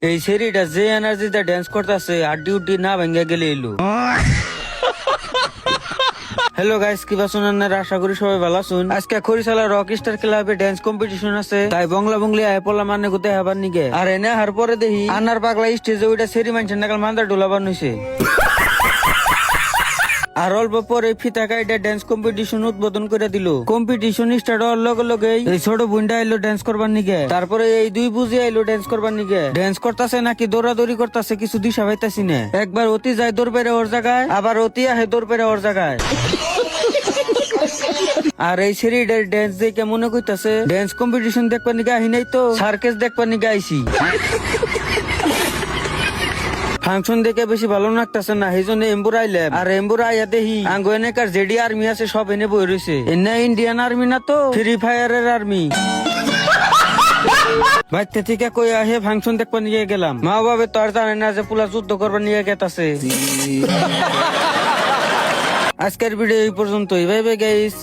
এই সেরিটা যে এনার্জিতে ড্যান্স করতেছে আর ডিউটি না ভেঙে গেলে এলো। হ্যালো গাইস, কি বাসুন আশা করি সবাই ভালো আছেন। আজকে খরিশালা রক স্টার ক্লাবে ড্যান্স কম্পিটিশন আছে, তাই বাংলা বংলি আইপলা মানে কোথায় হবার নিগে আর এনে হার পরে দেখি আনার পাগলা স্টেজে ওইটা সেরি মানছেন নাকাল মান্দা ডোলাবার নইছে। আর অল্প পরে ফিতা কাইটা ড্যান্স কম্পিটিশন উদ্বোধন করে দিল। কম্পিটিশন স্টার্ট হওয়ার লগে লগে এই ছোট বোনটা আইলো ড্যান্স করবার নিগে, তারপরে এই দুই বুঝি আইলো ড্যান্স করবার নিগে। ড্যান্স করতেছে নাকি দৌড়াদৌড়ি করতেছে কিছু দিশা পাইতাছি না। একবার অতি যায় দৌড় পেরে ওর জায়গায়, আবার অতি আহে দৌড় পেরে ওর জায়গায়। আর এই সেরিডার ড্যান্স দেখে মনে কইতাছে ড্যান্স কম্পিটিশন দেখবার নিগে আহি নাই তো সার্কেস দেখবার নিগে আইছি। ফাংশন দেখে বেশি ভালো লাগতেছে না, সেই জন্য এম্বুর আইলাম। আর এম্বুর আইয়া দেখি আঙ্গো এনেকার জেডি আর্মি আছে সব এনে বই রয়েছে। এনে ইন্ডিয়ান আর্মি না তো ফ্রি ফায়ারের আর্মি। বাচ্চা থেকে কই আহে ফাংশন দেখবার নিয়ে গেলাম। মা বাবা তো আর জানে না যে পুলা যুদ্ধ করবার নিয়ে গেতাছে। আজকের ভিডিও এই পর্যন্তই। Bye bye guys.